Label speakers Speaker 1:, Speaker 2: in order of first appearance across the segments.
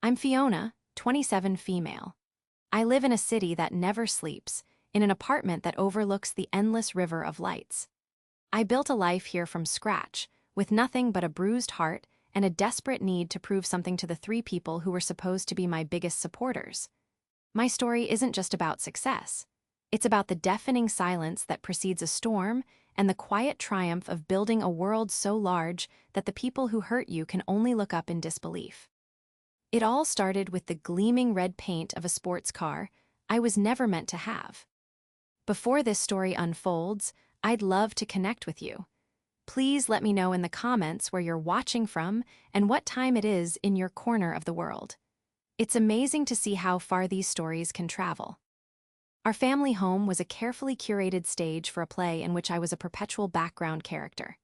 Speaker 1: I'm Fiona, 27 female. I live in a city that never sleeps, in an apartment that overlooks the endless river of lights. I built a life here from scratch, with nothing but a bruised heart and a desperate need to prove something to the three people who were supposed to be my biggest supporters. My story isn't just about success. It's about the deafening silence that precedes a storm and the quiet triumph of building a world so large that the people who hurt you can only look up in disbelief. It all started with the gleaming red paint of a sports car I was never meant to have. Before this story unfolds, I'd love to connect with you. Please let me know in the comments where you're watching from and what time it is in your corner of the world. It's amazing to see how far these stories can travel. Our family home was a carefully curated stage for a play in which I was a perpetual background character.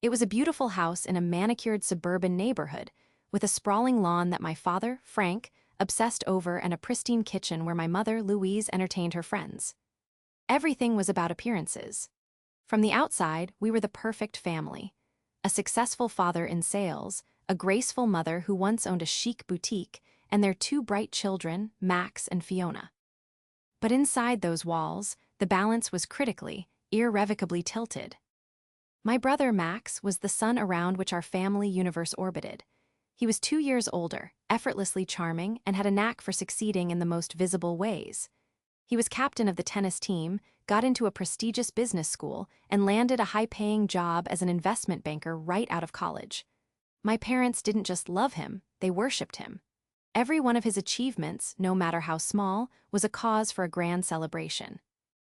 Speaker 1: It was a beautiful house in a manicured suburban neighborhood, with a sprawling lawn that my father, Frank, obsessed over and a pristine kitchen where my mother, Louise, entertained her friends. Everything was about appearances. From the outside, we were the perfect family. A successful father in sales, a graceful mother who once owned a chic boutique, and their two bright children, Max and Fiona. But inside those walls, the balance was critically, irrevocably tilted. My brother Max was the sun around which our family universe orbited. He was 2 years older, effortlessly charming, and had a knack for succeeding in the most visible ways. He was captain of the tennis team, got into a prestigious business school, and landed a high-paying job as an investment banker right out of college. My parents didn't just love him, they worshipped him. Every one of his achievements, no matter how small, was a cause for a grand celebration.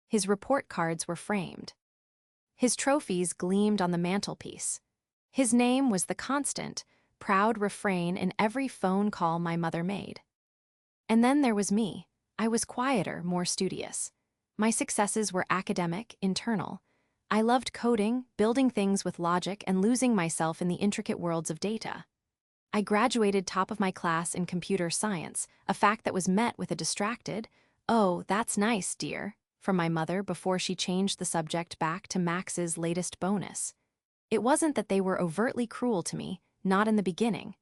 Speaker 1: His report cards were framed. His trophies gleamed on the mantelpiece. His name was the constant, proud refrain in every phone call my mother made. And then there was me. I was quieter, more studious. My successes were academic, internal. I loved coding, building things with logic, and losing myself in the intricate worlds of data. I graduated top of my class in computer science, a fact that was met with a distracted, "Oh, that's nice, dear," from my mother before she changed the subject back to Max's latest bonus. It wasn't that they were overtly cruel to me, not in the beginning.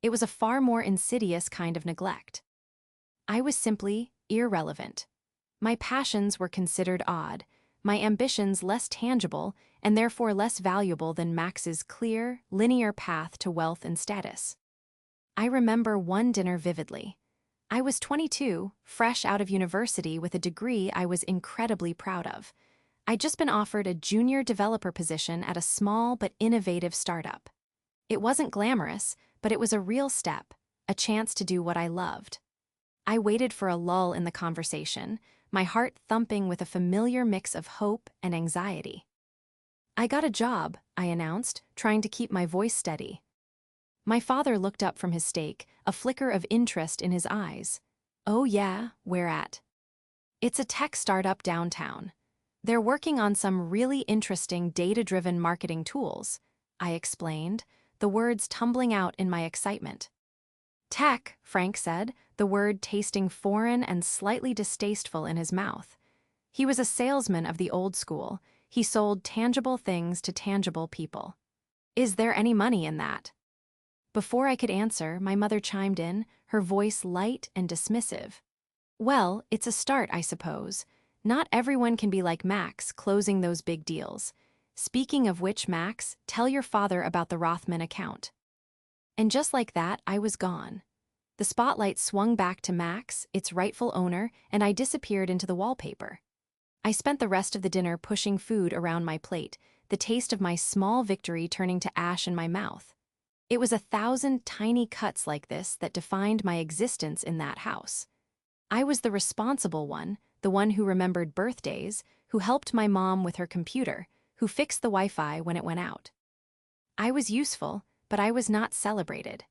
Speaker 1: It was a far more insidious kind of neglect. I was simply irrelevant. My passions were considered odd, my ambitions less tangible, and therefore less valuable than Max's clear, linear path to wealth and status. I remember one dinner vividly. I was 22, fresh out of university with a degree I was incredibly proud of. I'd just been offered a junior developer position at a small but innovative startup. It wasn't glamorous, but it was a real step, a chance to do what I loved. I waited for a lull in the conversation, my heart thumping with a familiar mix of hope and anxiety. "I got a job," I announced, trying to keep my voice steady. My father looked up from his steak, a flicker of interest in his eyes. "Oh yeah, where at?" "It's a tech startup downtown. They're working on some really interesting data-driven marketing tools," I explained, the words tumbling out in my excitement. "Tech," Frank said, the word tasting foreign and slightly distasteful in his mouth. He was a salesman of the old school. He sold tangible things to tangible people. "Is there any money in that?" Before I could answer, my mother chimed in, her voice light and dismissive. "Well, it's a start, I suppose. Not everyone can be like Max, closing those big deals. Speaking of which, Max, tell your father about the Rothman account." And just like that, I was gone. The spotlight swung back to Max, its rightful owner, and I disappeared into the wallpaper. I spent the rest of the dinner pushing food around my plate, the taste of my small victory turning to ash in my mouth. It was 1,000 tiny cuts like this that defined my existence in that house. I was the responsible one, the one who remembered birthdays, who helped my mom with her computer, who fixed the Wi-Fi when it went out. I was useful, but I was not celebrated.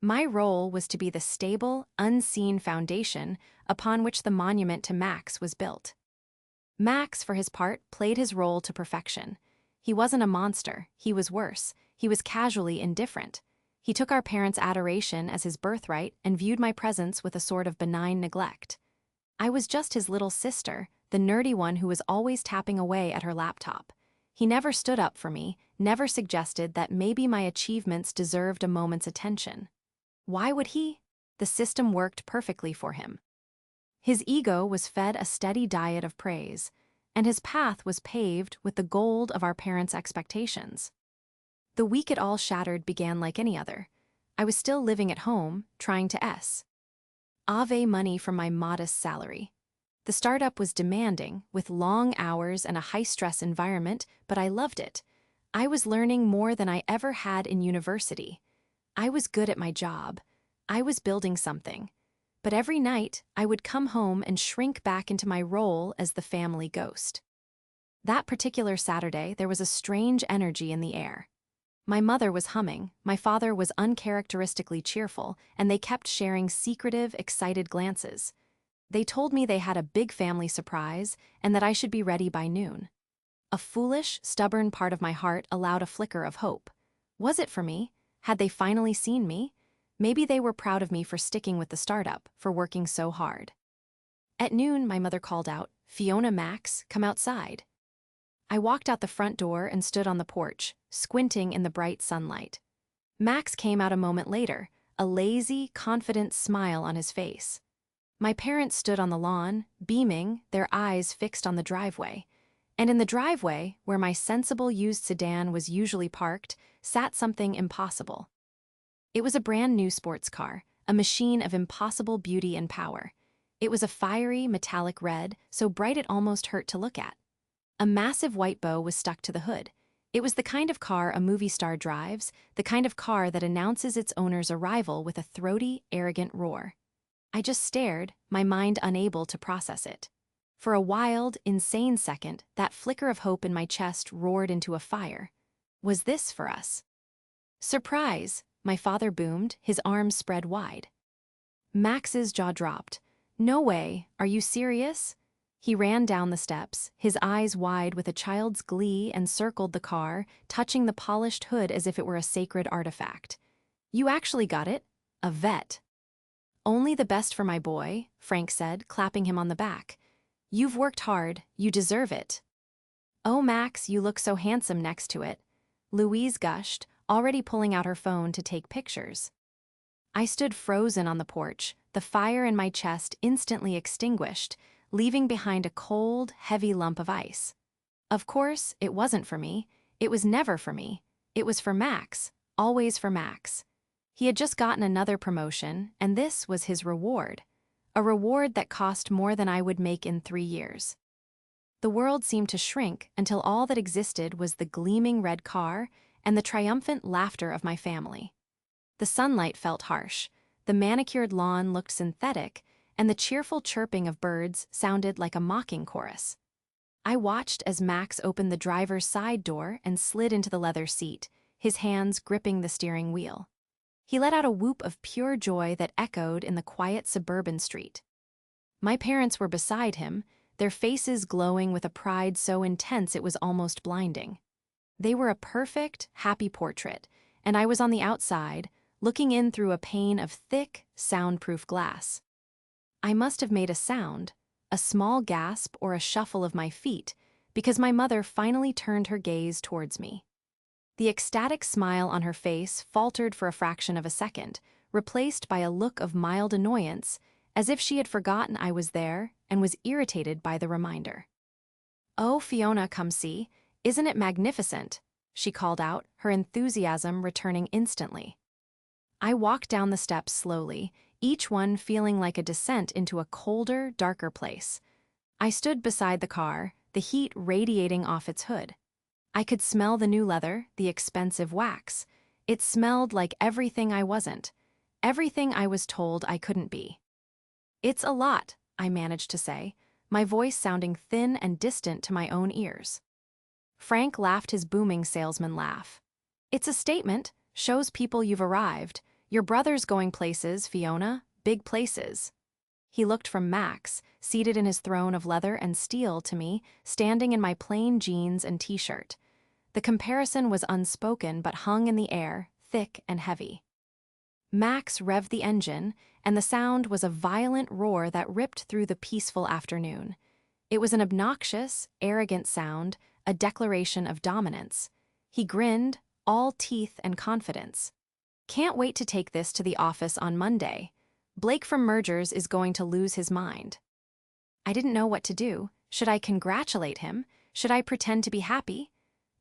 Speaker 1: My role was to be the stable, unseen foundation upon which the monument to Max was built. Max, for his part, played his role to perfection. He wasn't a monster, he was worse. He was casually indifferent. He took our parents' adoration as his birthright and viewed my presence with a sort of benign neglect. I was just his little sister, the nerdy one who was always tapping away at her laptop. He never stood up for me, never suggested that maybe my achievements deserved a moment's attention. Why would he? The system worked perfectly for him. His ego was fed a steady diet of praise, and his path was paved with the gold of our parents' expectations. The week it all shattered began like any other. I was still living at home, trying to Ave money from my modest salary. The startup was demanding, with long hours and a high-stress environment, but I loved it. I was learning more than I ever had in university. I was good at my job. I was building something. But every night, I would come home and shrink back into my role as the family ghost. That particular Saturday, there was a strange energy in the air. My mother was humming, my father was uncharacteristically cheerful, and they kept sharing secretive, excited glances. They told me they had a big family surprise and that I should be ready by noon. A foolish, stubborn part of my heart allowed a flicker of hope. Was it for me? Had they finally seen me? Maybe they were proud of me for sticking with the startup, for working so hard. At noon, my mother called out, "Fiona, Max, come outside." I walked out the front door and stood on the porch, squinting in the bright sunlight. Max came out a moment later, a lazy, confident smile on his face. My parents stood on the lawn, beaming, their eyes fixed on the driveway. And in the driveway, where my sensible used sedan was usually parked, sat something impossible. It was a brand new sports car, a machine of impossible beauty and power. It was a fiery, metallic red, so bright it almost hurt to look at. A massive white bow was stuck to the hood. It was the kind of car a movie star drives, the kind of car that announces its owner's arrival with a throaty, arrogant roar. I just stared, my mind unable to process it. For a wild, insane second, that flicker of hope in my chest roared into a fire. Was this for us? "Surprise!" my father boomed, his arms spread wide. Max's jaw dropped. "No way, are you serious?" He ran down the steps, his eyes wide with a child's glee, and circled the car, touching the polished hood as if it were a sacred artifact. "You actually got it? A vet." "Only the best for my boy," Frank said, clapping him on the back. "You've worked hard, you deserve it." "Oh, Max, you look so handsome next to it," Louise gushed, already pulling out her phone to take pictures. I stood frozen on the porch, the fire in my chest instantly extinguished, leaving behind a cold, heavy lump of ice. Of course, it wasn't for me. It was never for me. It was for Max, always for Max. He had just gotten another promotion, and this was his reward. A reward that cost more than I would make in 3 years. The world seemed to shrink until all that existed was the gleaming red car and the triumphant laughter of my family. The sunlight felt harsh, the manicured lawn looked synthetic, and the cheerful chirping of birds sounded like a mocking chorus. I watched as Max opened the driver's side door and slid into the leather seat, his hands gripping the steering wheel. He let out a whoop of pure joy that echoed in the quiet suburban street. My parents were beside him, their faces glowing with a pride so intense it was almost blinding. They were a perfect, happy portrait, and I was on the outside, looking in through a pane of thick, soundproof glass. I must have made a sound, a small gasp or a shuffle of my feet, because my mother finally turned her gaze towards me. The ecstatic smile on her face faltered for a fraction of a second, replaced by a look of mild annoyance, as if she had forgotten I was there and was irritated by the reminder. "Oh, Fiona, come see. Isn't it magnificent?" she called out, her enthusiasm returning instantly. I walked down the steps slowly, each one feeling like a descent into a colder, darker place. I stood beside the car, the heat radiating off its hood. I could smell the new leather, the expensive wax. It smelled like everything I wasn't, everything I was told I couldn't be. "It's a lot," I managed to say, my voice sounding thin and distant to my own ears. Frank laughed his booming salesman laugh. "It's a statement, shows people you've arrived. Your brother's going places, Fiona, big places." He looked from Max, seated in his throne of leather and steel, to me, standing in my plain jeans and t-shirt. The comparison was unspoken but hung in the air, thick and heavy. Max revved the engine, and the sound was a violent roar that ripped through the peaceful afternoon. It was an obnoxious, arrogant sound, a declaration of dominance. He grinned, all teeth and confidence. "Can't wait to take this to the office on Monday." Blake from Mergers is going to lose his mind. I didn't know what to do. Should I congratulate him? Should I pretend to be happy?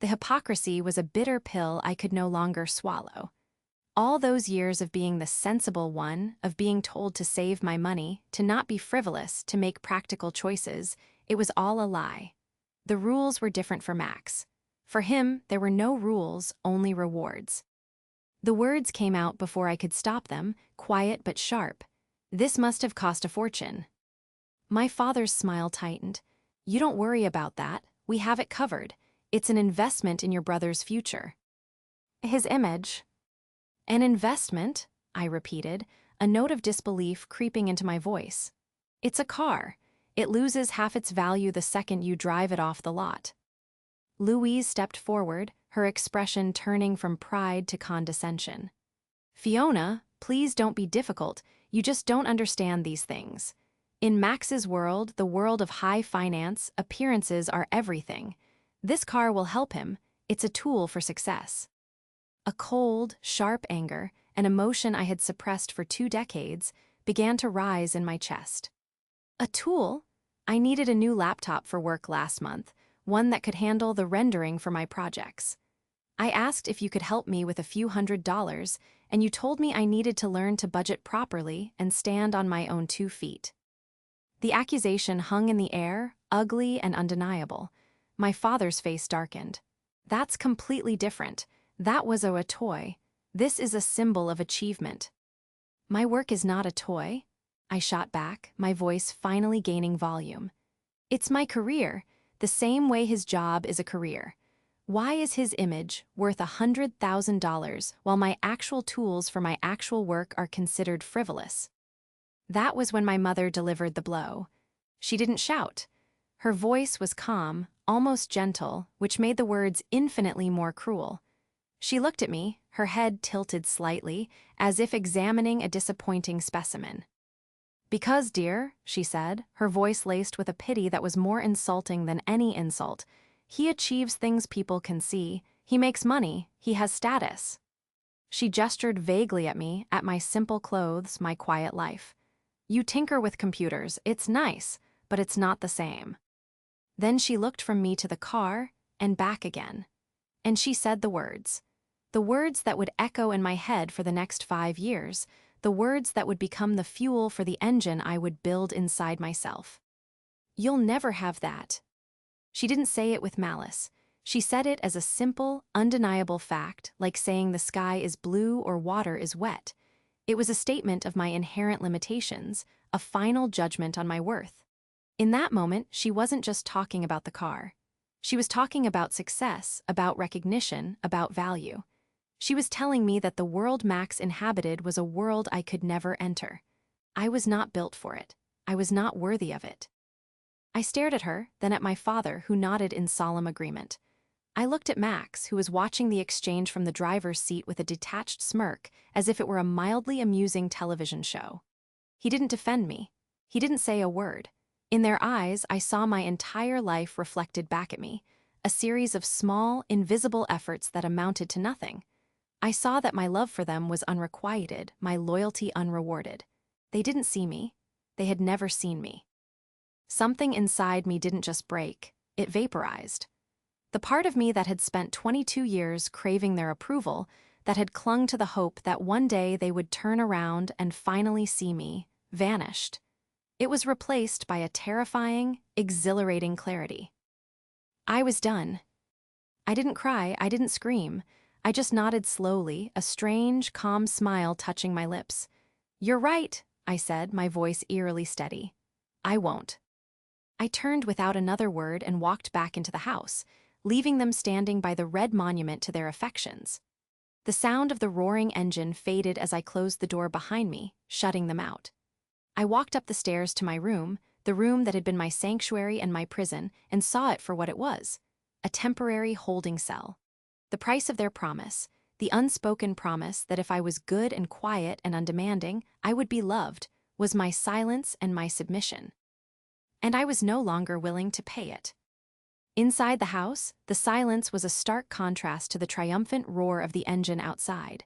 Speaker 1: The hypocrisy was a bitter pill I could no longer swallow. All those years of being the sensible one, of being told to save my money, to not be frivolous, to make practical choices, it was all a lie. The rules were different for Max. For him, there were no rules, only rewards. The words came out before I could stop them, quiet but sharp. This must have cost a fortune. My father's smile tightened. You don't worry about that. We have it covered. It's an investment in your brother's future. His image. An investment, I repeated, a note of disbelief creeping into my voice. It's a car. It loses half its value the second you drive it off the lot. Louise stepped forward, her expression turning from pride to condescension. Fiona, please don't be difficult. You just don't understand these things. In Max's world, the world of high finance, appearances are everything. This car will help him. It's a tool for success. A cold, sharp anger, an emotion I had suppressed for 2 decades, began to rise in my chest. A tool? I needed a new laptop for work last month, one that could handle the rendering for my projects. I asked if you could help me with a few $100s, and you told me I needed to learn to budget properly and stand on my own 2 feet. The accusation hung in the air, ugly and undeniable. My father's face darkened. That's completely different. That was a toy. This is a symbol of achievement. My work is not a toy, I shot back, my voice finally gaining volume. It's my career, the same way his job is a career. Why is his image worth $100,000 while my actual tools for my actual work are considered frivolous? That was when my mother delivered the blow. She didn't shout. Her voice was calm, almost gentle, which made the words infinitely more cruel. She looked at me, her head tilted slightly, as if examining a disappointing specimen. Because, dear, she said, her voice laced with a pity that was more insulting than any insult, he achieves things people can see. He makes money. He has status. She gestured vaguely at me, at my simple clothes, my quiet life. You tinker with computers. It's nice, but it's not the same. Then she looked from me to the car and back again. And she said the words that would echo in my head for the next 5 years, the words that would become the fuel for the engine I would build inside myself. You'll never have that. She didn't say it with malice. She said it as a simple, undeniable fact, like saying the sky is blue or water is wet. It was a statement of my inherent limitations, a final judgment on my worth. In that moment, she wasn't just talking about the car. She was talking about success, about recognition, about value. She was telling me that the world Max inhabited was a world I could never enter. I was not built for it. I was not worthy of it. I stared at her, then at my father, who nodded in solemn agreement. I looked at Max, who was watching the exchange from the driver's seat with a detached smirk, as if it were a mildly amusing television show. He didn't defend me. He didn't say a word. In their eyes, I saw my entire life reflected back at me, a series of small, invisible efforts that amounted to nothing. I saw that my love for them was unrequited, my loyalty unrewarded. They didn't see me. They had never seen me. Something inside me didn't just break, it vaporized. The part of me that had spent 22 years craving their approval, that had clung to the hope that one day they would turn around and finally see me, vanished. It was replaced by a terrifying, exhilarating clarity. I was done. I didn't cry, I didn't scream. I just nodded slowly, a strange, calm smile touching my lips. You're right, I said, my voice eerily steady. I won't. I turned without another word and walked back into the house, leaving them standing by the red monument to their affections. The sound of the roaring engine faded as I closed the door behind me, shutting them out. I walked up the stairs to my room, the room that had been my sanctuary and my prison, and saw it for what it was, a temporary holding cell. The price of their promise, the unspoken promise that if I was good and quiet and undemanding, I would be loved, was my silence and my submission. And I was no longer willing to pay it. Inside the house, the silence was a stark contrast to the triumphant roar of the engine outside.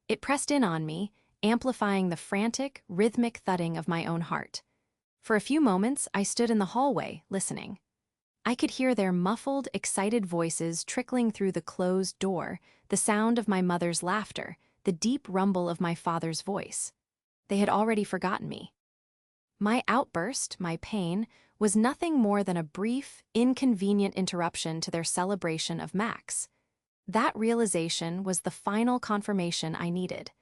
Speaker 1: It pressed in on me, amplifying the frantic, rhythmic thudding of my own heart. For a few moments, I stood in the hallway, listening. I could hear their muffled, excited voices trickling through the closed door, the sound of my mother's laughter, the deep rumble of my father's voice. They had already forgotten me. My outburst, my pain, was nothing more than a brief, inconvenient interruption to their celebration of Max. That realization was the final confirmation I needed.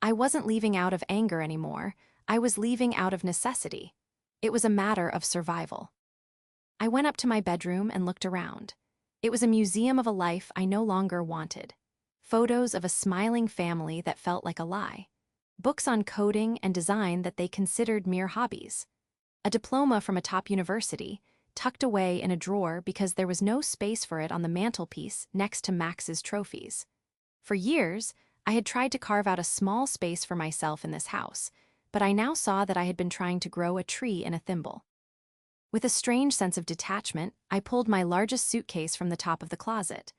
Speaker 1: I wasn't leaving out of anger anymore, I was leaving out of necessity. It was a matter of survival. I went up to my bedroom and looked around. It was a museum of a life I no longer wanted. Photos of a smiling family that felt like a lie. Books on coding and design that they considered mere hobbies. A diploma from a top university, tucked away in a drawer because there was no space for it on the mantelpiece next to Max's trophies. For years, I had tried to carve out a small space for myself in this house, but I now saw that I had been trying to grow a tree in a thimble. With a strange sense of detachment, I pulled my largest suitcase from the top of the closet.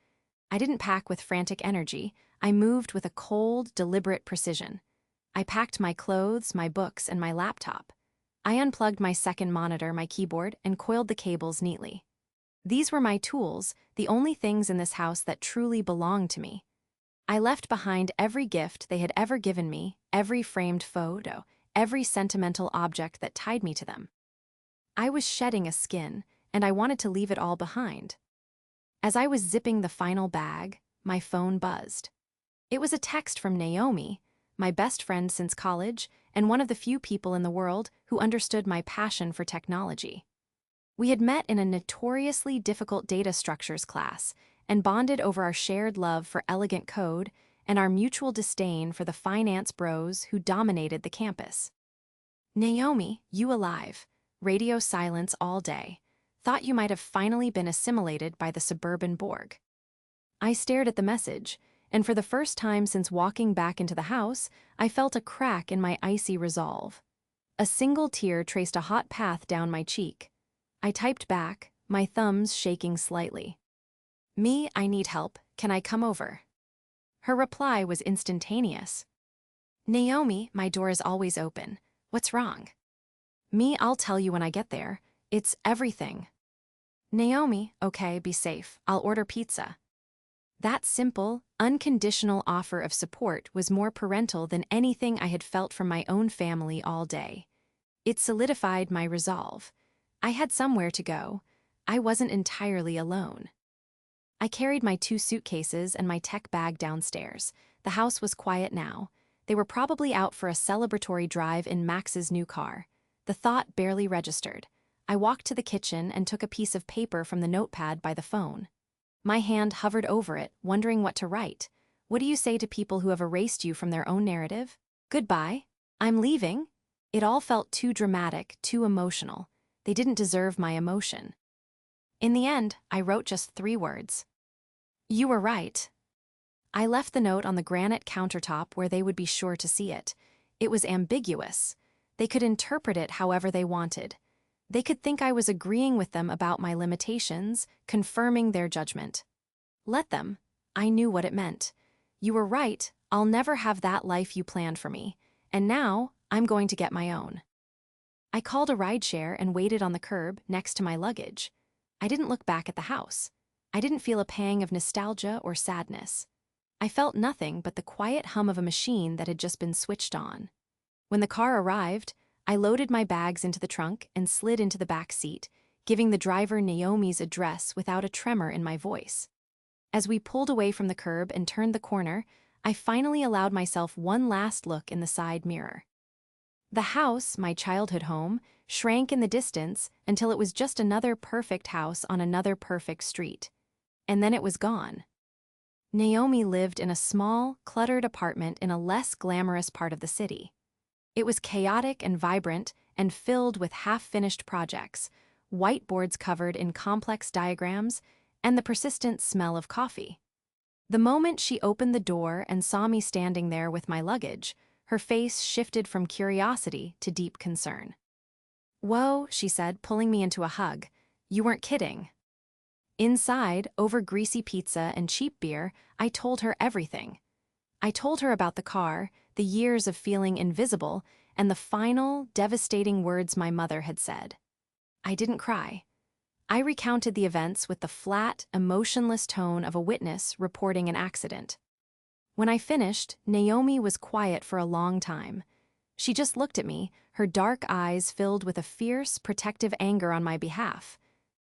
Speaker 1: I didn't pack with frantic energy, I moved with a cold, deliberate precision. I packed my clothes, my books, and my laptop. I unplugged my second monitor, my keyboard, and coiled the cables neatly. These were my tools, the only things in this house that truly belonged to me. I left behind every gift they had ever given me, every framed photo, every sentimental object that tied me to them. I was shedding a skin, and I wanted to leave it all behind. As I was zipping the final bag, my phone buzzed. It was a text from Naomi, my best friend since college, and one of the few people in the world who understood my passion for technology. We had met in a notoriously difficult data structures class and bonded over our shared love for elegant code and our mutual disdain for the finance bros who dominated the campus. Naomi, you alive. Radio silence all day. Thought you might have finally been assimilated by the suburban Borg. I stared at the message, and for the first time since walking back into the house, I felt a crack in my icy resolve. A single tear traced a hot path down my cheek. I typed back, my thumbs shaking slightly. Me, I need help. Can I come over? Her reply was instantaneous. Naomi, my door is always open. What's wrong? Me, I'll tell you when I get there. It's everything. Naomi, okay, be safe. I'll order pizza. That simple, unconditional offer of support was more parental than anything I had felt from my own family all day. It solidified my resolve. I had somewhere to go. I wasn't entirely alone. I carried my 2 suitcases and my tech bag downstairs. The house was quiet now. They were probably out for a celebratory drive in Max's new car. The thought barely registered. I walked to the kitchen and took a piece of paper from the notepad by the phone. My hand hovered over it, wondering what to write. What do you say to people who have erased you from their own narrative? Goodbye. I'm leaving. It all felt too dramatic, too emotional. They didn't deserve my emotion. In the end, I wrote just 3 words. You were right. I left the note on the granite countertop where they would be sure to see it. It was ambiguous. They could interpret it however they wanted. They could think I was agreeing with them about my limitations, confirming their judgment. Let them. I knew what it meant. You were right, I'll never have that life you planned for me, and now I'm going to get my own. I called a rideshare and waited on the curb next to my luggage. I didn't look back at the house. I didn't feel a pang of nostalgia or sadness. I felt nothing but the quiet hum of a machine that had just been switched on. When the car arrived, I loaded my bags into the trunk and slid into the back seat, giving the driver Naomi's address without a tremor in my voice. As we pulled away from the curb and turned the corner, I finally allowed myself one last look in the side mirror. The house, my childhood home, shrank in the distance until it was just another perfect house on another perfect street. And then it was gone. Naomi lived in a small, cluttered apartment in a less glamorous part of the city. It was chaotic and vibrant and filled with half-finished projects, whiteboards covered in complex diagrams, and the persistent smell of coffee. The moment she opened the door and saw me standing there with my luggage, her face shifted from curiosity to deep concern. Whoa, she said, pulling me into a hug. You weren't kidding. Inside, over greasy pizza and cheap beer, I told her everything. I told her about the car, the years of feeling invisible, and the final, devastating words my mother had said. I didn't cry. I recounted the events with the flat, emotionless tone of a witness reporting an accident. When I finished, Naomi was quiet for a long time. She just looked at me, her dark eyes filled with a fierce, protective anger on my behalf.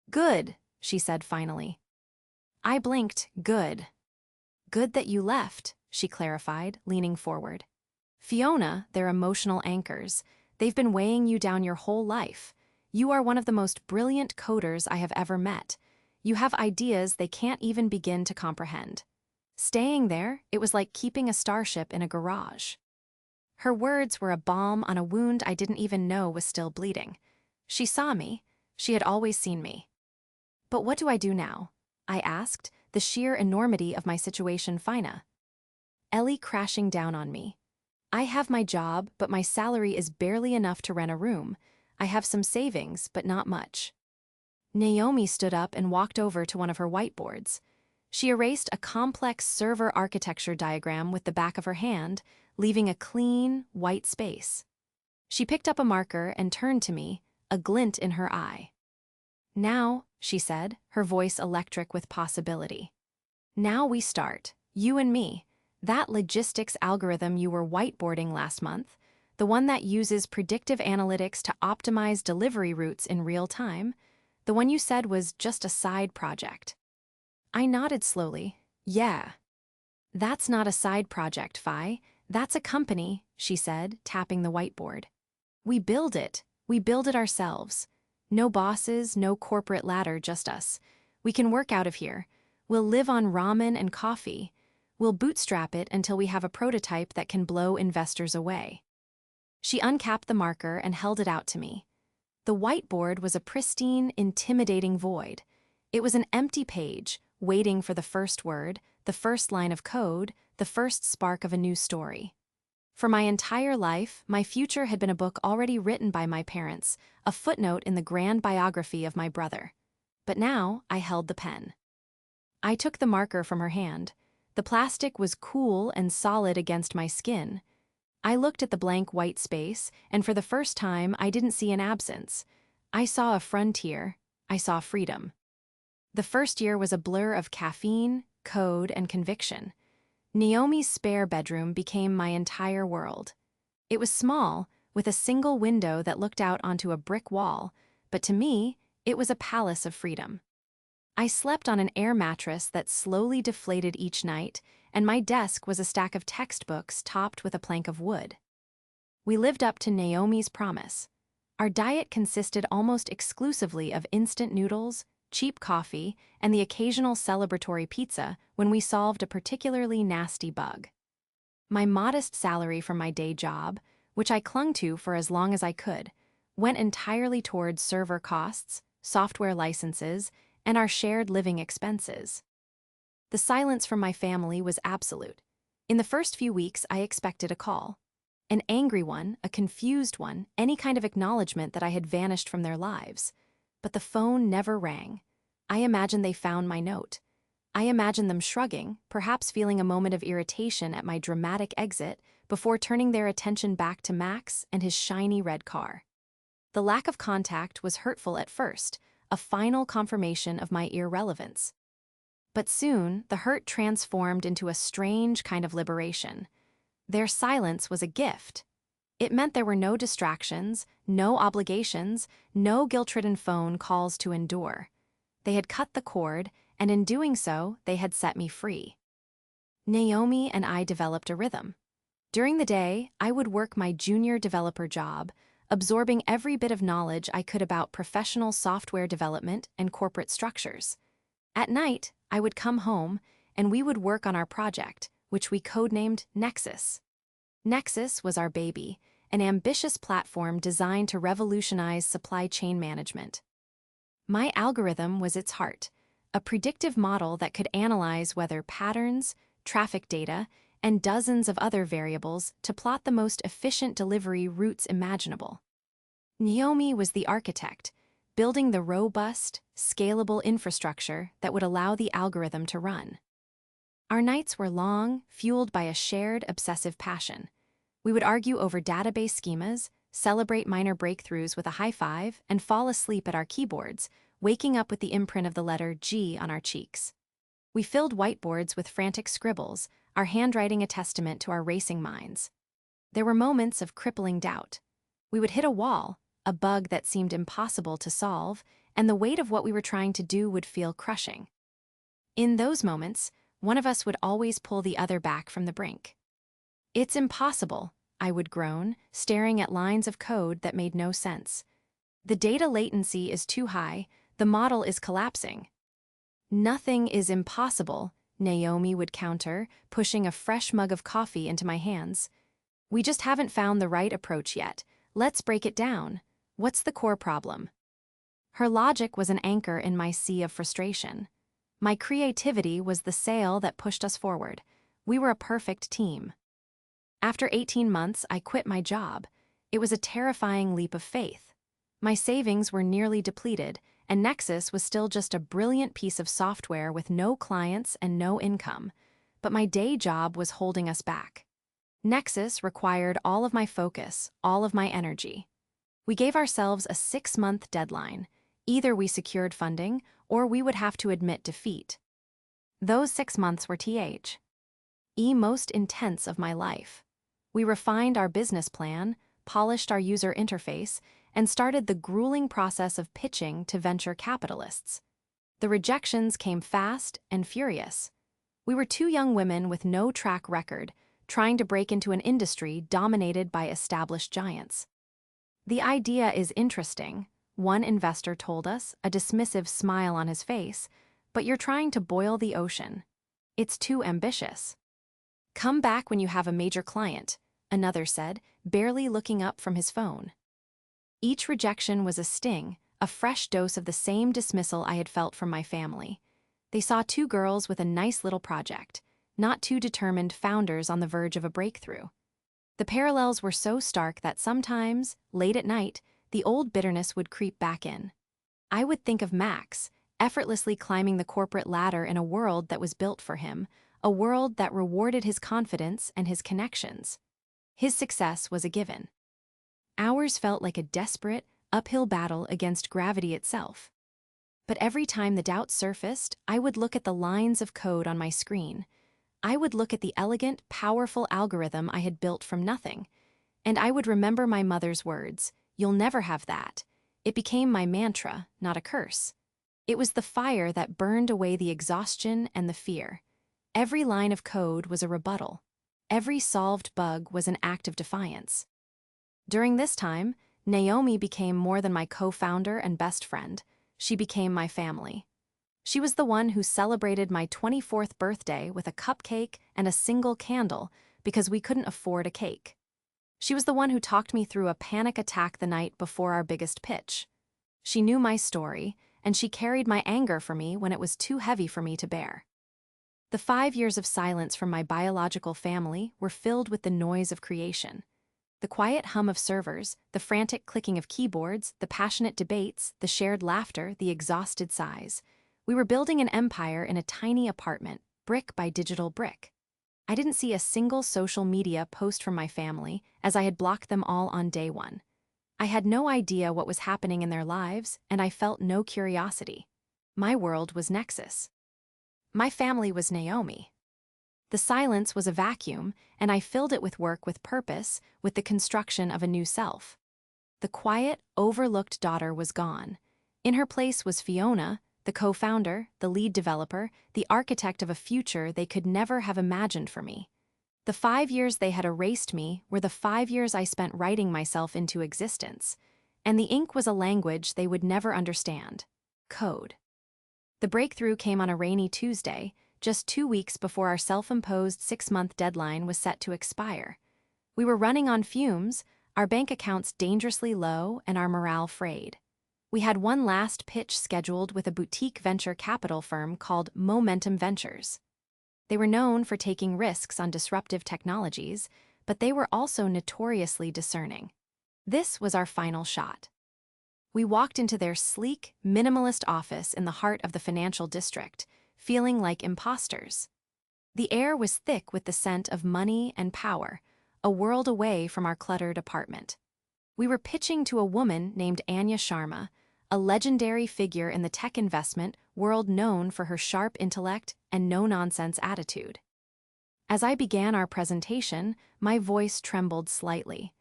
Speaker 1: "Good," she said finally. I blinked. "Good. Good that you left," she clarified, leaning forward. "Fiona, they're emotional anchors. They've been weighing you down your whole life. You are one of the most brilliant coders I have ever met. You have ideas they can't even begin to comprehend. Staying there, it was like keeping a starship in a garage." Her words were a balm on a wound I didn't even know was still bleeding. She saw me. She had always seen me. "But what do I do now?" I asked, the sheer enormity of my situation fina. Ellie crashing down on me. "I have my job, but my salary is barely enough to rent a room. I have some savings, but not much." Naomi stood up and walked over to one of her whiteboards. She erased a complex server architecture diagram with the back of her hand, leaving a clean, white space. She picked up a marker and turned to me, a glint in her eye. "Now," she said, her voice electric with possibility. "Now we start, you and me. That logistics algorithm you were whiteboarding last month, the one that uses predictive analytics to optimize delivery routes in real time, the one you said was just a side project." I nodded slowly. "Yeah." "That's not a side project, Fi. That's a company," she said, tapping the whiteboard. We build it ourselves. No bosses, no corporate ladder, just us. We can work out of here. We'll live on ramen and coffee. We'll bootstrap it until we have a prototype that can blow investors away." She uncapped the marker and held it out to me. The whiteboard was a pristine, intimidating void. It was an empty page, waiting for the first word, the first line of code, the first spark of a new story. For my entire life, my future had been a book already written by my parents, a footnote in the grand biography of my brother. But now I held the pen. I took the marker from her hand. The plastic was cool and solid against my skin. I looked at the blank white space, and for the first time, I didn't see an absence. I saw a frontier. I saw freedom. The first year was a blur of caffeine, code, and conviction. Naomi's spare bedroom became my entire world. It was small, with a single window that looked out onto a brick wall, but to me, it was a palace of freedom. I slept on an air mattress that slowly deflated each night, and my desk was a stack of textbooks topped with a plank of wood. We lived up to Naomi's promise. Our diet consisted almost exclusively of instant noodles, cheap coffee, and the occasional celebratory pizza when we solved a particularly nasty bug. My modest salary from my day job, which I clung to for as long as I could, went entirely towards server costs, software licenses, and our shared living expenses. The silence from my family was absolute. In the first few weeks, I expected a call. An angry one, a confused one, any kind of acknowledgement that I had vanished from their lives. But the phone never rang. I imagined they found my note. I imagined them shrugging, perhaps feeling a moment of irritation at my dramatic exit before turning their attention back to Max and his shiny red car. The lack of contact was hurtful at first, a final confirmation of my irrelevance. But soon, the hurt transformed into a strange kind of liberation. Their silence was a gift. It meant there were no distractions, no obligations, no guilt-ridden phone calls to endure. They had cut the cord, and in doing so, they had set me free. Naomi and I developed a rhythm. During the day, I would work my junior developer job, absorbing every bit of knowledge I could about professional software development and corporate structures. At night, I would come home, and we would work on our project, which we codenamed Nexus. Nexus was our baby, an ambitious platform designed to revolutionize supply chain management. My algorithm was its heart, a predictive model that could analyze weather patterns, traffic data, and dozens of other variables to plot the most efficient delivery routes imaginable. Naomi was the architect, building the robust, scalable infrastructure that would allow the algorithm to run. Our nights were long, fueled by a shared obsessive passion. We would argue over database schemas, celebrate minor breakthroughs with a high five, and fall asleep at our keyboards, waking up with the imprint of the letter G on our cheeks. We filled whiteboards with frantic scribbles, our handwriting a testament to our racing minds. There were moments of crippling doubt. We would hit a wall, a bug that seemed impossible to solve, and the weight of what we were trying to do would feel crushing. In those moments, one of us would always pull the other back from the brink. "It's impossible," I would groan, staring at lines of code that made no sense. "The data latency is too high, the model is collapsing." "Nothing is impossible," Naomi would counter, pushing a fresh mug of coffee into my hands. "We just haven't found the right approach yet. Let's break it down. What's the core problem?" Her logic was an anchor in my sea of frustration. My creativity was the sail that pushed us forward. We were a perfect team. After 18 months, I quit my job. It was a terrifying leap of faith. My savings were nearly depleted, and Nexus was still just a brilliant piece of software with no clients and no income. But my day job was holding us back. Nexus required all of my focus, all of my energy. We gave ourselves a 6-month deadline. Either we secured funding, or we would have to admit defeat. Those 6 months were most intense of my life. We refined our business plan, polished our user interface, and started the grueling process of pitching to venture capitalists. The rejections came fast and furious. We were two young women with no track record, trying to break into an industry dominated by established giants. "The idea is interesting," one investor told us, a dismissive smile on his face, "but you're trying to boil the ocean. It's too ambitious." "Come back when you have a major client," another said, barely looking up from his phone. Each rejection was a sting, a fresh dose of the same dismissal I had felt from my family. They saw two girls with a nice little project, not two determined founders on the verge of a breakthrough. The parallels were so stark that sometimes, late at night, the old bitterness would creep back in. I would think of Max, effortlessly climbing the corporate ladder in a world that was built for him, a world that rewarded his confidence and his connections. His success was a given. Ours felt like a desperate, uphill battle against gravity itself. But every time the doubt surfaced, I would look at the lines of code on my screen. I would look at the elegant, powerful algorithm I had built from nothing. And I would remember my mother's words, "You'll never have that." It became my mantra, not a curse. It was the fire that burned away the exhaustion and the fear. Every line of code was a rebuttal. Every solved bug was an act of defiance. During this time, Naomi became more than my co-founder and best friend. She became my family. She was the one who celebrated my 24th birthday with a cupcake and a single candle because we couldn't afford a cake. She was the one who talked me through a panic attack the night before our biggest pitch. She knew my story, and she carried my anger for me when it was too heavy for me to bear. The 5 years of silence from my biological family were filled with the noise of creation. The quiet hum of servers, the frantic clicking of keyboards, the passionate debates, the shared laughter, the exhausted sighs. We were building an empire in a tiny apartment, brick by digital brick. I didn't see a single social media post from my family, as I had blocked them all on day one. I had no idea what was happening in their lives, and I felt no curiosity. My world was Nexus. My family was Naomi. The silence was a vacuum, and I filled it with work with purpose, with the construction of a new self. The quiet, overlooked daughter was gone. In her place was Fiona, the co-founder, the lead developer, the architect of a future they could never have imagined for me. The 5 years they had erased me were the 5 years I spent writing myself into existence, and the ink was a language they would never understand: code. The breakthrough came on a rainy Tuesday, just 2 weeks before our self-imposed 6-month deadline was set to expire. We were running on fumes, our bank accounts dangerously low, and our morale frayed. We had one last pitch scheduled with a boutique venture capital firm called Momentum Ventures. They were known for taking risks on disruptive technologies, but they were also notoriously discerning. This was our final shot. We walked into their sleek, minimalist office in the heart of the financial district, feeling like imposters. The air was thick with the scent of money and power, a world away from our cluttered apartment. We were pitching to a woman named Anya Sharma, a legendary figure in the tech investment world known for her sharp intellect and no-nonsense attitude. As I began our presentation, my voice trembled slightly.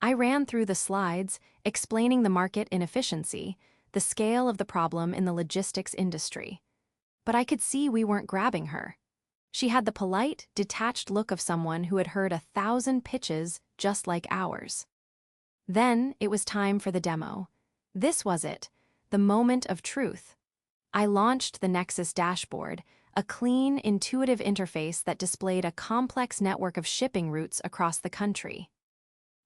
Speaker 1: I ran through the slides, explaining the market inefficiency, the scale of the problem in the logistics industry. But I could see we weren't grabbing her. She had the polite, detached look of someone who had heard 1,000 pitches just like ours. Then it was time for the demo. This was it, the moment of truth. I launched the Nexus dashboard, a clean, intuitive interface that displayed a complex network of shipping routes across the country.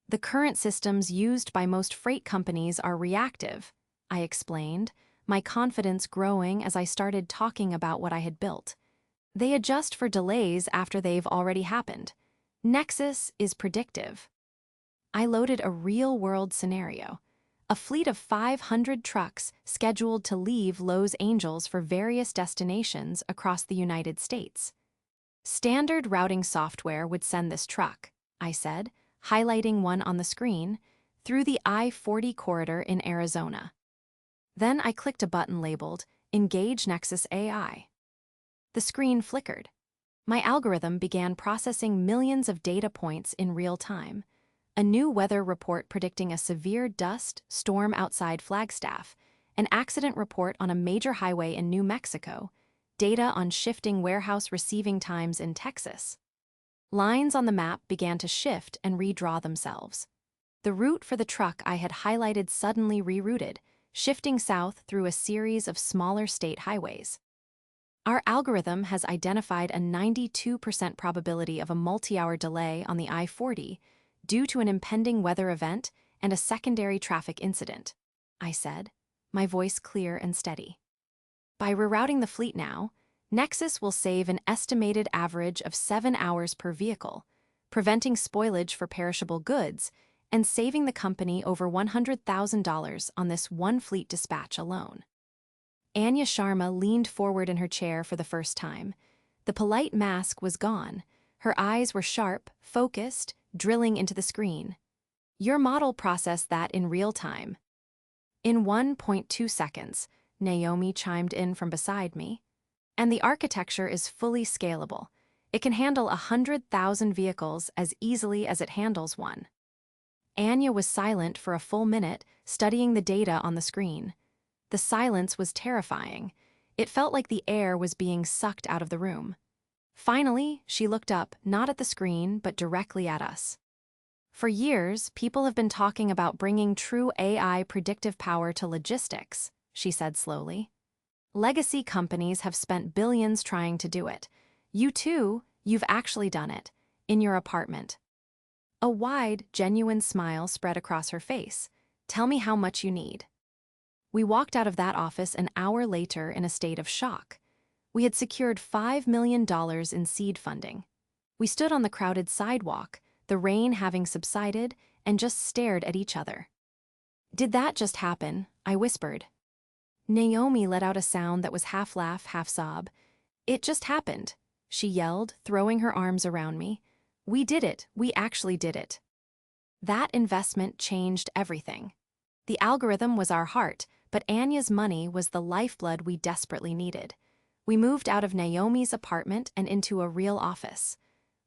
Speaker 1: The current systems used by most freight companies are reactive, I explained, my confidence growing as I started talking about what I had built. They adjust for delays after they've already happened. Nexus is predictive. I loaded a real-world scenario. A fleet of 500 trucks scheduled to leave Los Angeles for various destinations across the United States. Standard routing software would send this truck, I said, highlighting one on the screen, through the I-40 corridor in Arizona. Then I clicked a button labeled Engage Nexus AI. The screen flickered. My algorithm began processing millions of data points in real time. A new weather report predicting a severe dust storm outside Flagstaff, an accident report on a major highway in New Mexico, data on shifting warehouse receiving times in Texas. Lines on the map began to shift and redraw themselves. The route for the truck I had highlighted suddenly rerouted, shifting south through a series of smaller state highways. Our algorithm has identified a 92% probability of a multi-hour delay on the I-40 due to an impending weather event and a secondary traffic incident, I said, my voice clear and steady. By rerouting the fleet now, Nexus will save an estimated average of 7 hours per vehicle, preventing spoilage for perishable goods and saving the company over $100,000 on this one fleet dispatch alone. Anya Sharma leaned forward in her chair for the first time. The polite mask was gone. Her eyes were sharp, focused, drilling into the screen. Your model processed that in real time. In 1.2 seconds, Naomi chimed in from beside me. And the architecture is fully scalable. It can handle 100,000 vehicles as easily as it handles one. Anya was silent for a full minute, studying the data on the screen. The silence was terrifying. It felt like the air was being sucked out of the room. Finally, she looked up, not at the screen, but directly at us. For years, people have been talking about bringing true AI predictive power to logistics, she said slowly. Legacy companies have spent billions trying to do it. You too, you've actually done it, in your apartment. A wide, genuine smile spread across her face. Tell me how much you need. We walked out of that office an hour later in a state of shock. We had secured $5 million in seed funding. We stood on the crowded sidewalk, the rain having subsided, and just stared at each other. Did that just happen? I whispered. Naomi let out a sound that was half laugh, half sob. It just happened, she yelled, throwing her arms around me. We did it. We actually did it. That investment changed everything. The algorithm was our heart, but Anya's money was the lifeblood we desperately needed. We moved out of Naomi's apartment and into a real office.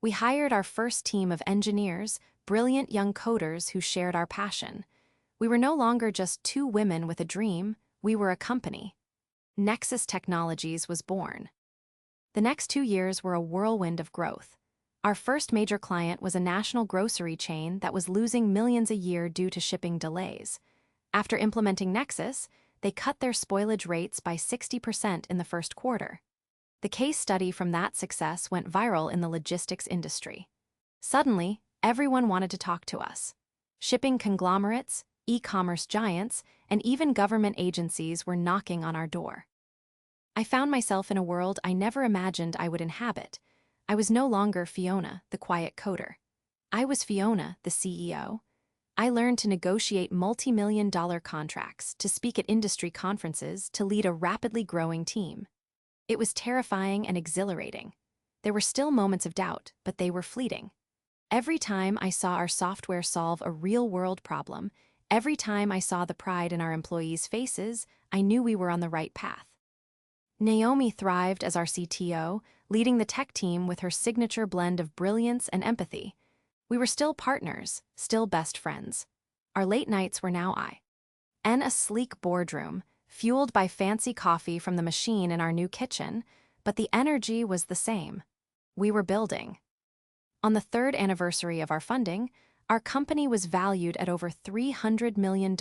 Speaker 1: We hired our first team of engineers, brilliant young coders who shared our passion. We were no longer just two women with a dream, we were a company. Nexus Technologies was born. The next 2 years were a whirlwind of growth. Our first major client was a national grocery chain that was losing millions a year due to shipping delays. After implementing Nexus, they cut their spoilage rates by 60% in the first quarter. The case study from that success went viral in the logistics industry. Suddenly, everyone wanted to talk to us. Shipping conglomerates, e-commerce giants, and even government agencies were knocking on our door. I found myself in a world I never imagined I would inhabit. I was no longer Fiona, the quiet coder. I was Fiona, the CEO. I learned to negotiate multi-million-dollar contracts, to speak at industry conferences, to lead a rapidly growing team. It was terrifying and exhilarating. There were still moments of doubt, but they were fleeting. Every time I saw our software solve a real-world problem, every time I saw the pride in our employees' faces, I knew we were on the right path. Naomi thrived as our CTO, leading the tech team with her signature blend of brilliance and empathy. We were still partners, still best friends. Our late nights were now in a sleek boardroom, fueled by fancy coffee from the machine in our new kitchen, but the energy was the same. We were building. On the third anniversary of our funding, our company was valued at over $300 million.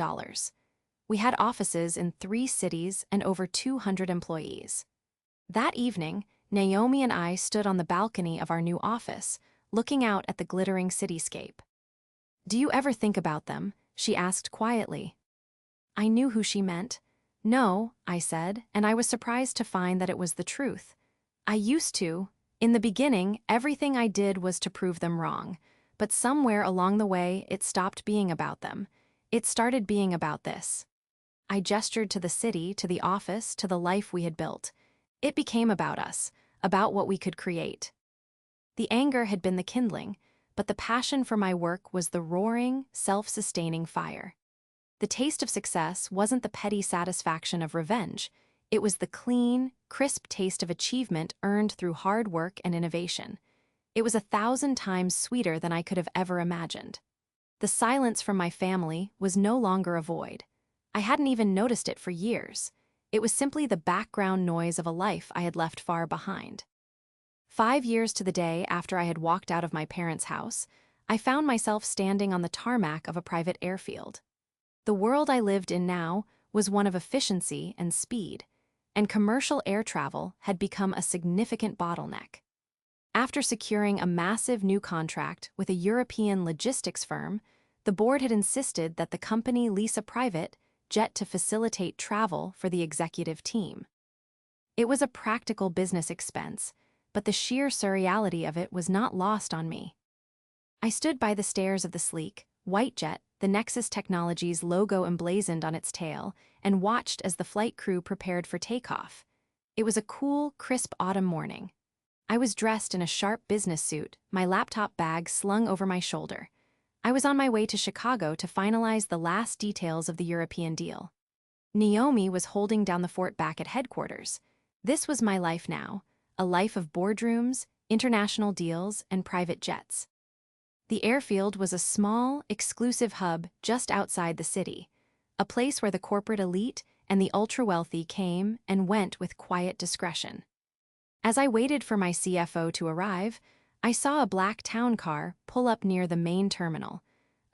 Speaker 1: We had offices in 3 cities and over 200 employees. That evening, Naomi and I stood on the balcony of our new office, looking out at the glittering cityscape. "Do you ever think about them?" she asked quietly. I knew who she meant. "No," I said, and I was surprised to find that it was the truth. I used to. In the beginning, everything I did was to prove them wrong, but somewhere along the way, it stopped being about them. It started being about this. I gestured to the city, to the office, to the life we had built. It became about us, about what we could create. The anger had been the kindling, but the passion for my work was the roaring, self-sustaining fire. The taste of success wasn't the petty satisfaction of revenge. It was the clean, crisp taste of achievement earned through hard work and innovation. It was 1,000 times sweeter than I could have ever imagined. The silence from my family was no longer a void. I hadn't even noticed it for years. It was simply the background noise of a life I had left far behind. 5 years to the day after I had walked out of my parents' house, I found myself standing on the tarmac of a private airfield. The world I lived in now was one of efficiency and speed, and commercial air travel had become a significant bottleneck. After securing a massive new contract with a European logistics firm, the board had insisted that the company lease a private jet to facilitate travel for the executive team. It was a practical business expense, but the sheer surreality of it was not lost on me. I stood by the stairs of the sleek, white jet, the Nexus Technologies logo emblazoned on its tail, and watched as the flight crew prepared for takeoff. It was a cool, crisp autumn morning. I was dressed in a sharp business suit, my laptop bag slung over my shoulder. I was on my way to Chicago to finalize the last details of the European deal. Naomi was holding down the fort back at headquarters. This was my life now, a life of boardrooms, international deals, and private jets. The airfield was a small, exclusive hub just outside the city, a place where the corporate elite and the ultra-wealthy came and went with quiet discretion. As I waited for my CFO to arrive, I saw a black town car pull up near the main terminal,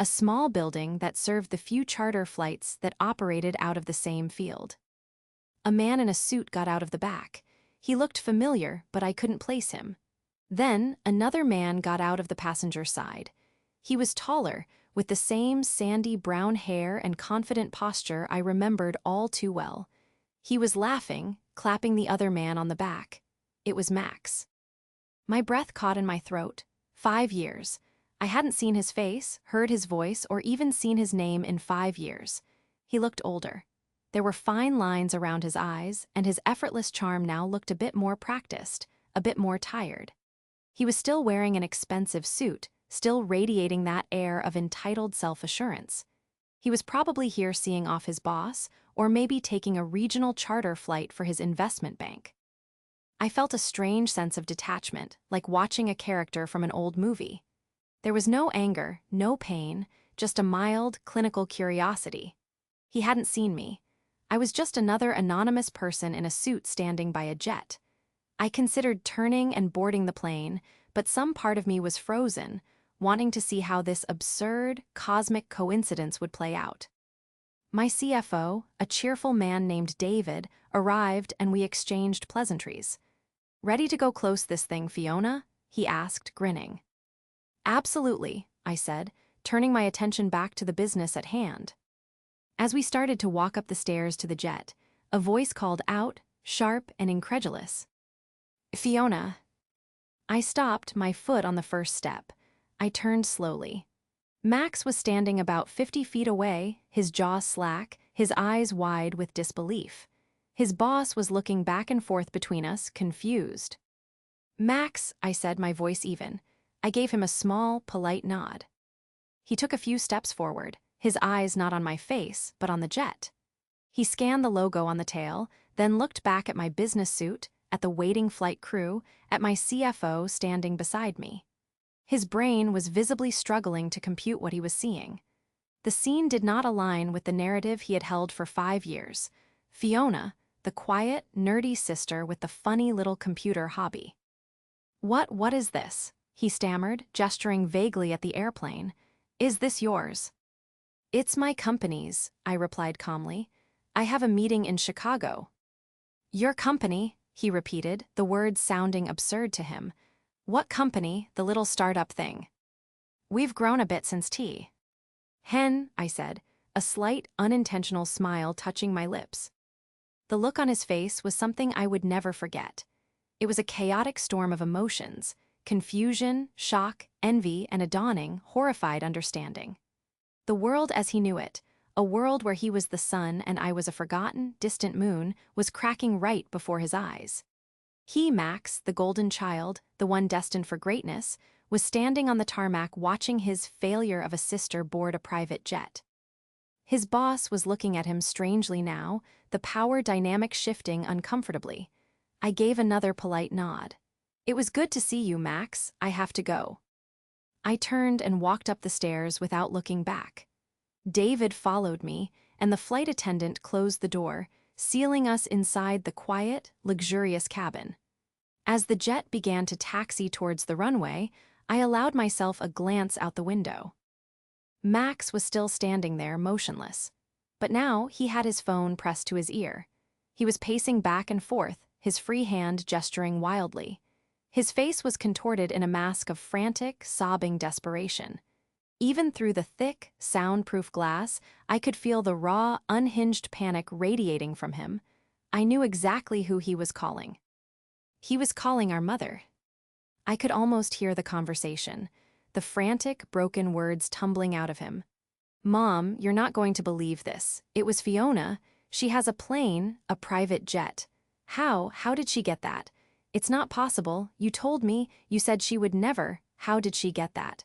Speaker 1: a small building that served the few charter flights that operated out of the same field. A man in a suit got out of the back. He looked familiar, but I couldn't place him. Then, another man got out of the passenger side. He was taller, with the same sandy brown hair and confident posture I remembered all too well. He was laughing, clapping the other man on the back. It was Max. My breath caught in my throat. 5 years. I hadn't seen his face, heard his voice, or even seen his name in 5 years. He looked older. There were fine lines around his eyes, and his effortless charm now looked a bit more practiced, a bit more tired. He was still wearing an expensive suit, still radiating that air of entitled self-assurance. He was probably here seeing off his boss, or maybe taking a regional charter flight for his investment bank. I felt a strange sense of detachment, like watching a character from an old movie. There was no anger, no pain, just a mild, clinical curiosity. He hadn't seen me. I was just another anonymous person in a suit standing by a jet. I considered turning and boarding the plane, but some part of me was frozen, wanting to see how this absurd, cosmic coincidence would play out. My CFO, a cheerful man named David, arrived and we exchanged pleasantries. "Ready to go close this thing, Fiona?" he asked, grinning. "Absolutely," I said, turning my attention back to the business at hand. As we started to walk up the stairs to the jet, a voice called out, sharp and incredulous. "Fiona." I stopped, my foot on the first step. I turned slowly. Max was standing about 50 feet away, his jaw slack, his eyes wide with disbelief. His boss was looking back and forth between us, confused. "Max," I said, my voice even, I gave him a small, polite nod. He took a few steps forward, his eyes not on my face, but on the jet. He scanned the logo on the tail, then looked back at my business suit, at the waiting flight crew, at my CFO standing beside me. His brain was visibly struggling to compute what he was seeing. The scene did not align with the narrative he had held for 5 years. Fiona, the quiet, nerdy sister with the funny little computer hobby. What is this?" he stammered, gesturing vaguely at the airplane. "Is this yours?" "It's my company's," I replied calmly. "I have a meeting in Chicago." "Your company?" he repeated, the words sounding absurd to him. "What company, the little startup thing?" "We've grown a bit since tea." "Hen," I said, a slight, unintentional smile touching my lips. The look on his face was something I would never forget. It was a chaotic storm of emotions: confusion, shock, envy, and a dawning, horrified understanding. The world as he knew it, a world where he was the sun and I was a forgotten, distant moon, was cracking right before his eyes. He, Max, the golden child, the one destined for greatness, was standing on the tarmac watching his failure of a sister board a private jet. His boss was looking at him strangely now, the power dynamic shifting uncomfortably. I gave another polite nod. "It was good to see you, Max. I have to go." I turned and walked up the stairs without looking back. David followed me, and the flight attendant closed the door, sealing us inside the quiet, luxurious cabin. As the jet began to taxi towards the runway, I allowed myself a glance out the window. Max was still standing there, motionless. But now he had his phone pressed to his ear. He was pacing back and forth, his free hand gesturing wildly. His face was contorted in a mask of frantic, sobbing desperation. Even through the thick, soundproof glass, I could feel the raw, unhinged panic radiating from him. I knew exactly who he was calling. He was calling our mother. I could almost hear the conversation, the frantic, broken words tumbling out of him. "Mom, you're not going to believe this. It was Fiona. She has a plane, a private jet. How did she get that? It's not possible. You told me, you said she would never. How did she get that?"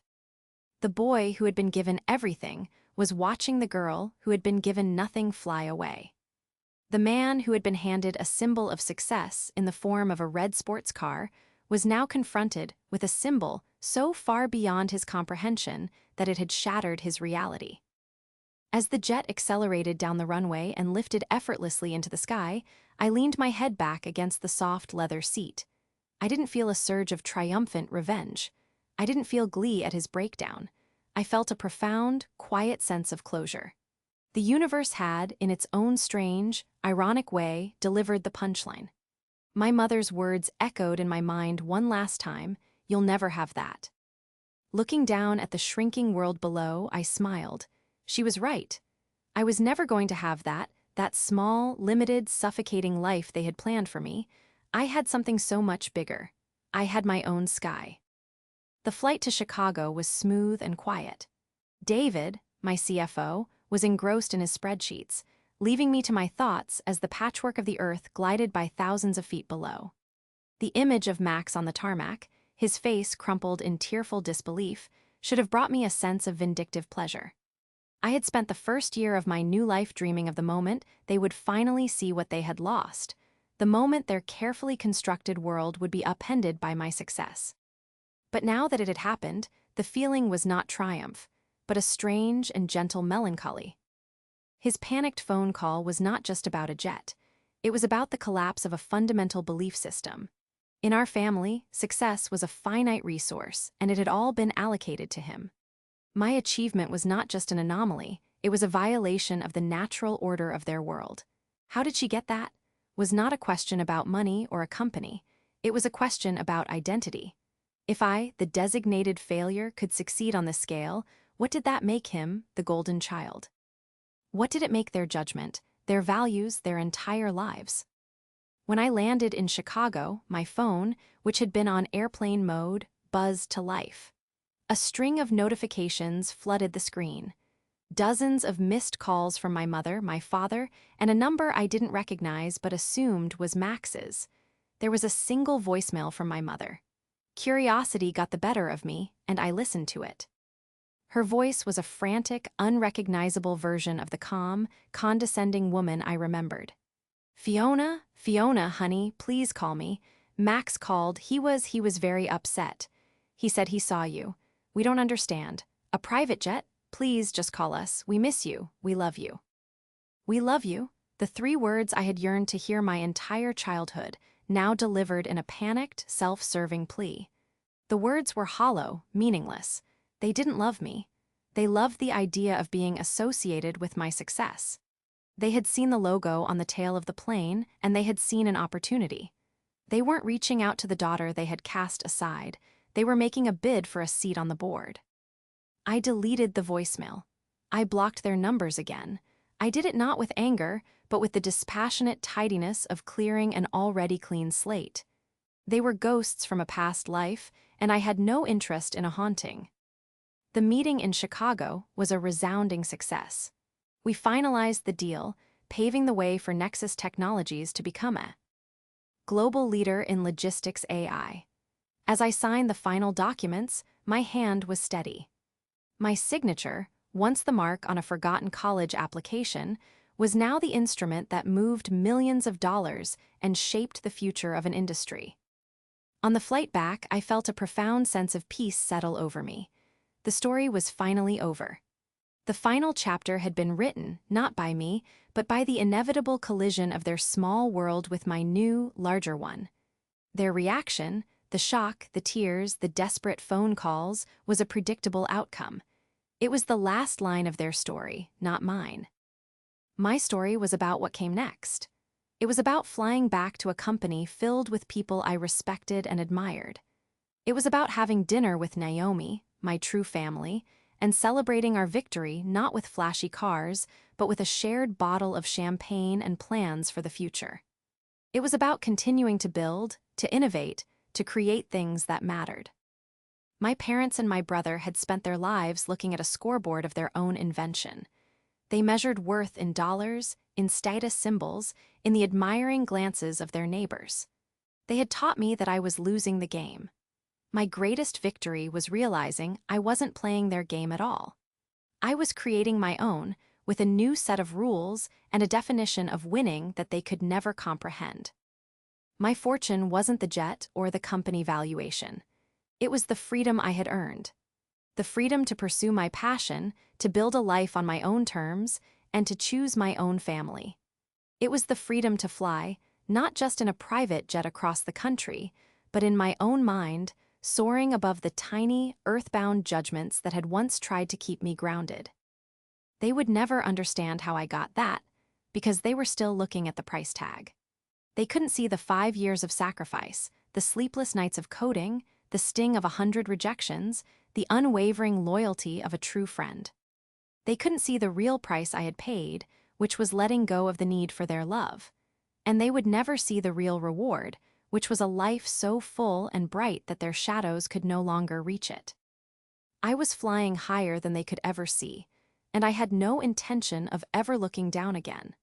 Speaker 1: The boy who had been given everything was watching the girl who had been given nothing fly away. The man who had been handed a symbol of success in the form of a red sports car was now confronted with a symbol so far beyond his comprehension that it had shattered his reality. As the jet accelerated down the runway and lifted effortlessly into the sky, I leaned my head back against the soft leather seat. I didn't feel a surge of triumphant revenge. I didn't feel glee at his breakdown. I felt a profound, quiet sense of closure. The universe had, in its own strange, ironic way, delivered the punchline. My mother's words echoed in my mind one last time: "You'll never have that." Looking down at the shrinking world below, I smiled. She was right. I was never going to have that small, limited, suffocating life they had planned for me. I had something so much bigger. I had my own sky. The flight to Chicago was smooth and quiet. David, my CFO, was engrossed in his spreadsheets, leaving me to my thoughts as the patchwork of the earth glided by thousands of feet below. The image of Max on the tarmac, his face crumpled in tearful disbelief, should have brought me a sense of vindictive pleasure. I had spent the first year of my new life dreaming of the moment they would finally see what they had lost, the moment their carefully constructed world would be upended by my success. But now that it had happened, the feeling was not triumph, but a strange and gentle melancholy. His panicked phone call was not just about a jet. It was about the collapse of a fundamental belief system. In our family, success was a finite resource, and it had all been allocated to him. My achievement was not just an anomaly, it was a violation of the natural order of their world. "How did she get that?" was not a question about money or a company. It was a question about identity. If I, the designated failure, could succeed on this scale, what did that make him, the golden child? What did it make their judgment, their values, their entire lives? When I landed in Chicago, my phone, which had been on airplane mode, buzzed to life. A string of notifications flooded the screen. Dozens of missed calls from my mother, my father, and a number I didn't recognize but assumed was Max's. There was a single voicemail from my mother. Curiosity got the better of me, and I listened to it. Her voice was a frantic, unrecognizable version of the calm, condescending woman I remembered. "Fiona, Fiona, honey, please call me." Max called. He was very upset. He said he saw you. "We don't understand. A private jet? Please just call us. We miss you. We love you." "We love you," the three words I had yearned to hear my entire childhood, now delivered in a panicked, self-serving plea. The words were hollow, meaningless. They didn't love me. They loved the idea of being associated with my success. They had seen the logo on the tail of the plane, and they had seen an opportunity. They weren't reaching out to the daughter they had cast aside. They were making a bid for a seat on the board. I deleted the voicemail. I blocked their numbers again. I did it not with anger, but with the dispassionate tidiness of clearing an already clean slate. They were ghosts from a past life, and I had no interest in a haunting. The meeting in Chicago was a resounding success. We finalized the deal, paving the way for Nexus Technologies to become a global leader in logistics AI. As I signed the final documents, my hand was steady. My signature, once the mark on a forgotten college application, was now the instrument that moved millions of dollars and shaped the future of an industry. On the flight back, I felt a profound sense of peace settle over me. The story was finally over. The final chapter had been written, not by me, but by the inevitable collision of their small world with my new, larger one. Their reaction, the shock, the tears, the desperate phone calls, was a predictable outcome. It was the last line of their story, not mine. My story was about what came next. It was about flying back to a company filled with people I respected and admired. It was about having dinner with Naomi, my true family, and celebrating our victory not with flashy cars, but with a shared bottle of champagne and plans for the future. It was about continuing to build, to innovate, to create things that mattered. My parents and my brother had spent their lives looking at a scoreboard of their own invention. They measured worth in dollars, in status symbols, in the admiring glances of their neighbors. They had taught me that I was losing the game. My greatest victory was realizing I wasn't playing their game at all. I was creating my own, with a new set of rules and a definition of winning that they could never comprehend. My fortune wasn't the jet or the company valuation. It was the freedom I had earned. The freedom to pursue my passion, to build a life on my own terms, and to choose my own family. It was the freedom to fly, not just in a private jet across the country, but in my own mind, soaring above the tiny, earthbound judgments that had once tried to keep me grounded. They would never understand how I got that, because they were still looking at the price tag. They couldn't see the 5 years of sacrifice, the sleepless nights of coding, the sting of 100 rejections, the unwavering loyalty of a true friend. They couldn't see the real price I had paid, which was letting go of the need for their love. And they would never see the real reward, which was a life so full and bright that their shadows could no longer reach it. I was flying higher than they could ever see, and I had no intention of ever looking down again.